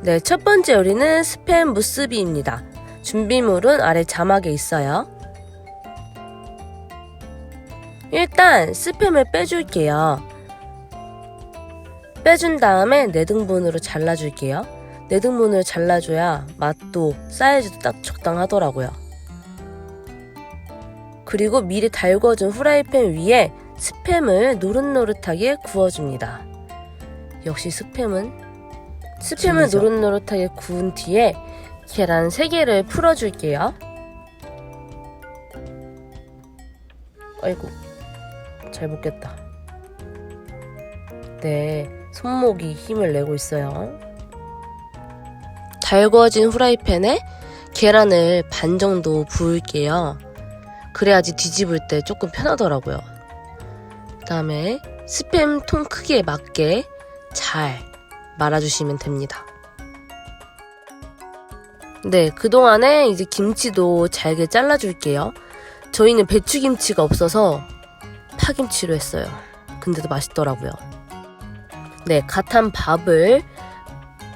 네, 첫 번째 요리는 스팸 무스비입니다. 준비물은 아래 자막에 있어요. 일단 스팸을 빼줄게요. 빼준 다음에 4등분으로 잘라줄게요. 4등분으로 잘라줘야 맛도 사이즈도 딱 적당하더라고요. 그리고 미리 달궈준 후라이팬 위에 스팸을 노릇노릇하게 구워줍니다. 역시 스팸은 노릇노릇하게 구운 뒤에 계란 3개를 풀어줄게요. 아이고, 잘 먹겠다. 네, 손목이 힘을 내고 있어요. 달궈진 후라이팬에 계란을 반 정도 부을게요. 그래야지 뒤집을 때 조금 편하더라고요. 그 다음에 스팸 통 크기에 맞게 잘 말아주시면 됩니다. 네, 그동안에 이제 김치도 잘게 잘라줄게요. 저희는 배추김치가 없어서 파김치로 했어요. 근데도 맛있더라고요. 네, 갓한 밥을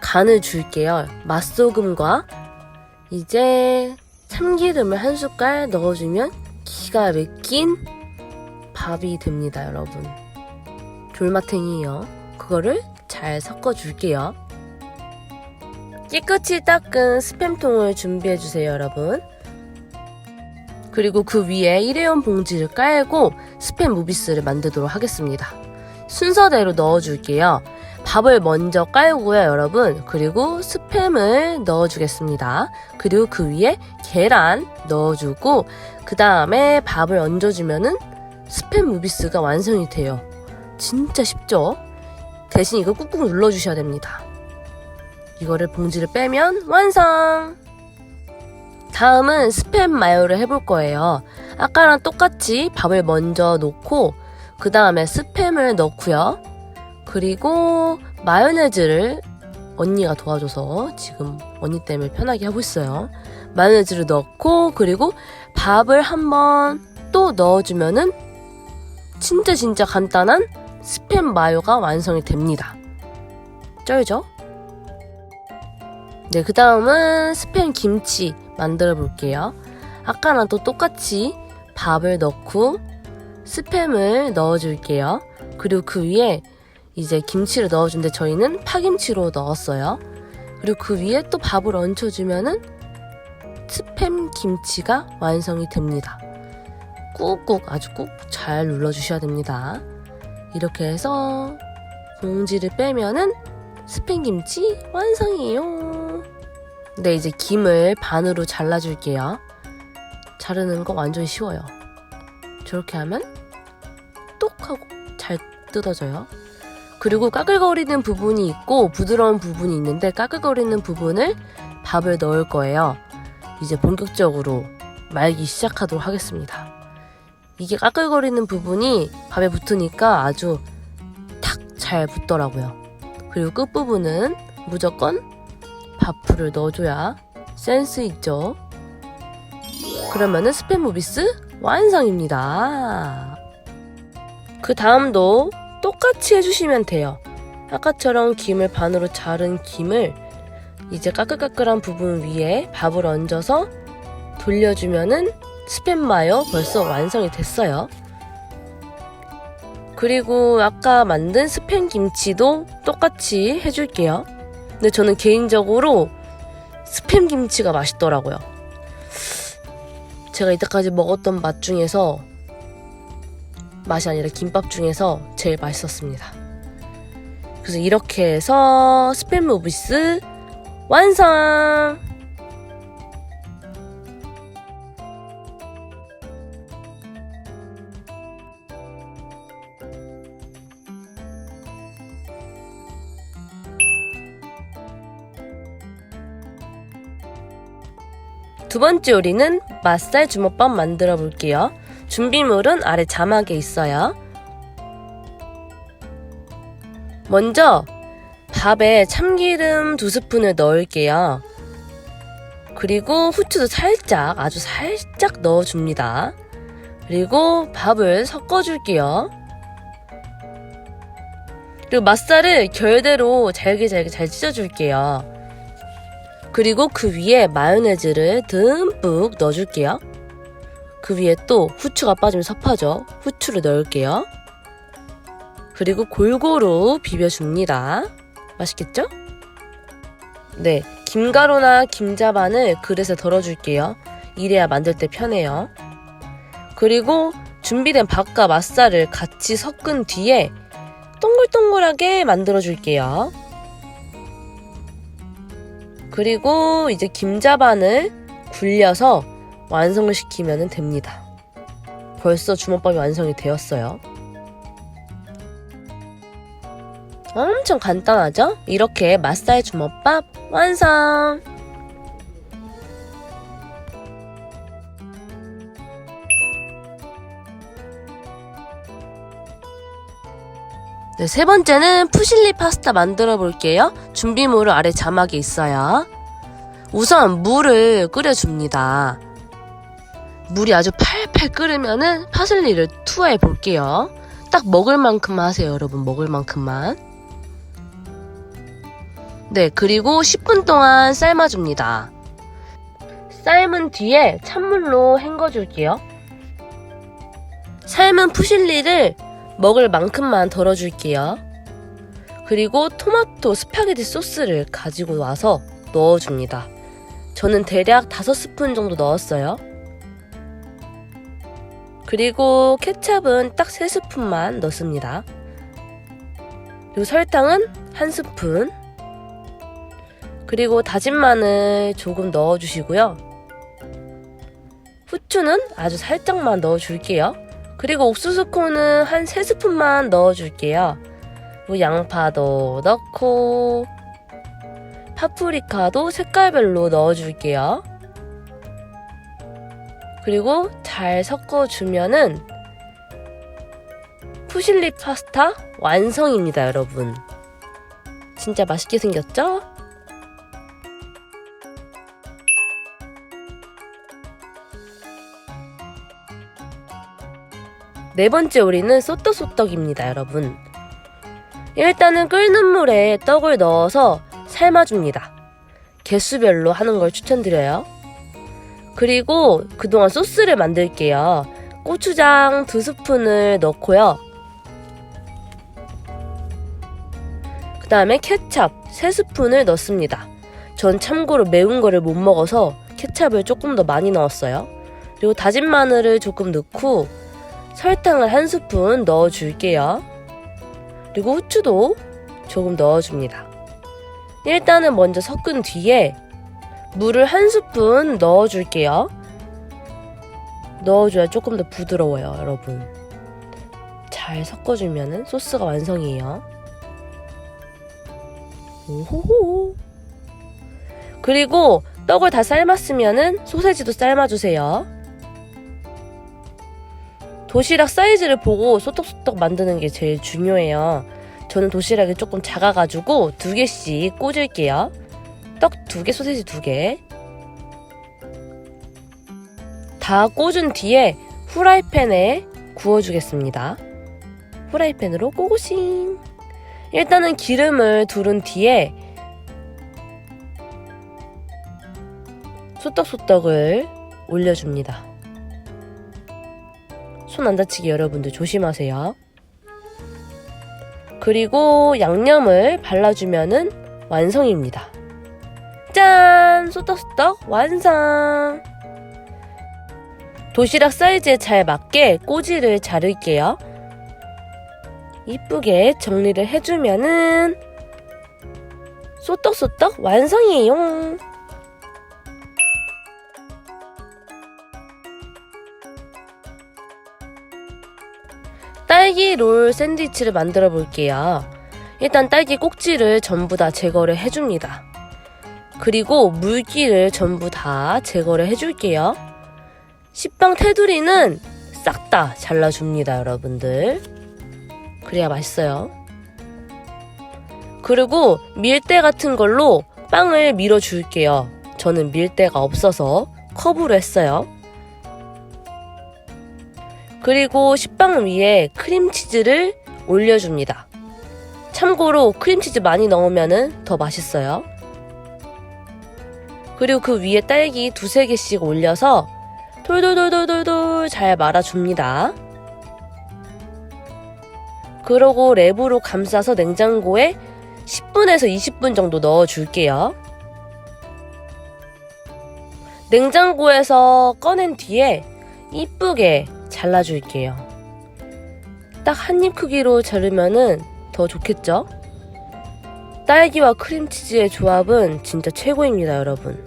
간을 줄게요. 맛소금과 이제 참기름을 1숟갈 넣어주면 기가 막힌 밥이 됩니다, 여러분. 졸마탱이에요. 그거를 잘 섞어줄게요. 깨끗이 닦은 스팸통을 준비해주세요, 여러분. 그리고 그 위에 일회용 봉지를 깔고 스팸 무비스를 만들도록 하겠습니다. 순서대로 넣어줄게요. 밥을 먼저 깔고요, 여러분. 그리고 스팸을 넣어주겠습니다. 그리고 그 위에 계란 넣어주고 그 다음에 밥을 얹어주면은 스팸 무비스가 완성이 돼요. 진짜 쉽죠? 대신 이거 꾹꾹 눌러주셔야 됩니다. 이거를 봉지를 빼면 완성! 다음은 스팸 마요를 해볼 거예요. 아까랑 똑같이 밥을 먼저 놓고 그 다음에 스팸을 넣고요. 그리고 마요네즈를 언니가 도와줘서 지금 언니 때문에 편하게 하고 있어요. 마요네즈를 넣고 그리고 밥을 한번 또 넣어주면은 진짜 간단한 스팸 마요가 완성이 됩니다. 쩔죠? 네, 그 다음은 스팸 김치 만들어 볼게요. 아까랑 또 똑같이 밥을 넣고 스팸을 넣어줄게요. 그리고 그 위에 이제 김치를 넣어준데 저희는 파김치로 넣었어요. 그리고 그 위에 또 밥을 얹혀주면은 스팸 김치가 완성이 됩니다. 꾹꾹 아주 꾹 잘 눌러주셔야 됩니다. 이렇게 해서 봉지를 빼면은 스팸 김치 완성이에요. 네, 이제 김을 반으로 잘라줄게요. 자르는 거 완전 쉬워요. 저렇게 하면 똑 하고 잘 뜯어져요. 그리고 까끌거리는 부분이 있고 부드러운 부분이 있는데 까끌거리는 부분을 밥을 넣을 거예요. 이제 본격적으로 말기 시작하도록 하겠습니다. 이게 까끌거리는 부분이 밥에 붙으니까 아주 탁 잘 붙더라고요. 그리고 끝부분은 무조건 밥풀을 넣어줘야 센스 있죠. 그러면은 스팸 무비스 완성입니다. 그 다음도 똑같이 해주시면 돼요. 아까처럼 김을 반으로 자른 김을 이제 까끌까끌한 부분 위에 밥을 얹어서 돌려주면은 스팸 마요 벌써 완성이 됐어요. 그리고 아까 만든 스팸 김치도 똑같이 해줄게요. 근데 저는 개인적으로 스팸 김치가 맛있더라고요. 제가 이때까지 먹었던 맛 중에서 맛이 아니라 김밥 중에서 제일 맛있었습니다. 그래서 이렇게 해서 스팸 무비스 완성! 두 번째 요리는 맛살 주먹밥 만들어 볼게요. 준비물은 아래 자막에 있어요. 먼저 밥에 참기름 2스푼을 넣을게요. 그리고 후추도 살짝, 아주 살짝 넣어줍니다. 그리고 밥을 섞어줄게요. 그리고 맛살을 결대로 잘게 잘 찢어줄게요. 그리고 그 위에 마요네즈를 듬뿍 넣어줄게요. 그 위에 또 후추가 빠지면 섭하죠. 후추를 넣을게요. 그리고 골고루 비벼줍니다. 맛있겠죠? 네, 김가루나 김자반을 그릇에 덜어줄게요. 이래야 만들 때 편해요. 그리고 준비된 밥과 맛살을 같이 섞은 뒤에 동글동글하게 만들어줄게요. 그리고 이제 김자반을 굴려서 완성을 시키면 됩니다. 벌써 주먹밥이 완성이 되었어요. 엄청 간단하죠? 이렇게 맛살 주먹밥 완성! 네, 세 번째는 푸실리 파스타 만들어 볼게요. 준비물은 아래 자막에 있어요. 우선 물을 끓여줍니다. 물이 아주 팔팔 끓으면은 파슬리를 투하해 볼게요. 딱 먹을 만큼만 하세요, 여러분. 먹을 만큼만. 네, 그리고 10분 동안 삶아줍니다. 삶은 뒤에 찬물로 헹궈줄게요. 삶은 푸실리를 먹을 만큼만 덜어줄게요. 그리고 토마토 스파게티 소스를 가지고 와서 넣어줍니다. 저는 대략 5스푼 정도 넣었어요. 그리고 케첩은 딱 3스푼만 넣습니다. 그리고 설탕은 1스푼. 그리고 다진 마늘 조금 넣어주시고요. 후추는 아주 살짝만 넣어줄게요. 그리고 옥수수콘은 한 3스푼만 넣어줄게요. 그리고 양파도 넣고 파프리카도 색깔별로 넣어줄게요. 그리고 잘 섞어주면은 푸실리 파스타 완성입니다, 여러분. 진짜 맛있게 생겼죠? 네 번째 요리는 소떡소떡입니다, 여러분. 일단은 끓는 물에 떡을 넣어서 삶아줍니다. 개수별로 하는 걸 추천드려요. 그리고 그동안 소스를 만들게요. 고추장 2스푼을 넣고요. 그 다음에 케찹 3스푼을 넣습니다. 전 참고로 매운 거를 못 먹어서 케찹을 조금 더 많이 넣었어요. 그리고 다진 마늘을 조금 넣고 설탕을 1스푼 넣어줄게요. 그리고 후추도 조금 넣어줍니다. 일단은 먼저 섞은 뒤에 물을 1스푼 넣어줄게요. 넣어줘야 조금 더 부드러워요, 여러분. 잘 섞어주면 소스가 완성이에요. 오호호. 그리고 떡을 다 삶았으면 소세지도 삶아주세요. 도시락 사이즈를 보고 소떡소떡 만드는 게 제일 중요해요. 저는 도시락이 조금 작아가지고 2개씩 꽂을게요. 떡 2개, 소세지 2개. 다 꽂은 뒤에 후라이팬에 구워주겠습니다. 후라이팬으로 고고싱. 일단은 기름을 두른 뒤에 소떡소떡을 올려줍니다. 손 안 다치게 여러분들 조심하세요. 그리고 양념을 발라주면은 완성입니다. 짠! 소떡소떡 완성! 도시락 사이즈에 잘 맞게 꼬지를 자를게요. 이쁘게 정리를 해주면은 소떡소떡 완성이에요. 딸기 롤 샌드위치를 만들어 볼게요. 일단 딸기 꼭지를 전부 다 제거를 해줍니다. 그리고 물기를 전부 다 제거를 해줄게요. 식빵 테두리는 싹 다 잘라줍니다, 여러분들. 그래야 맛있어요. 그리고 밀대 같은 걸로 빵을 밀어줄게요. 저는 밀대가 없어서 컵으로 했어요. 그리고 식빵 위에 크림치즈를 올려줍니다. 참고로 크림치즈 많이 넣으면 더 맛있어요. 그리고 그 위에 딸기 2-3개씩 올려서 돌돌돌돌돌 잘 말아줍니다. 그러고 랩으로 감싸서 냉장고에 10분에서 20분 정도 넣어줄게요. 냉장고에서 꺼낸 뒤에 이쁘게 잘라줄게요. 딱 한 입 크기로 자르면은 더 좋겠죠? 딸기와 크림치즈의 조합은 진짜 최고입니다, 여러분.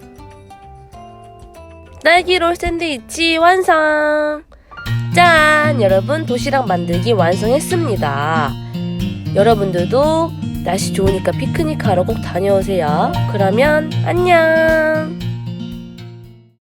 딸기롤 샌드위치 완성! 짠! 여러분, 도시락 만들기 완성했습니다. 여러분들도 날씨 좋으니까 피크닉 하러 꼭 다녀오세요. 그러면 안녕!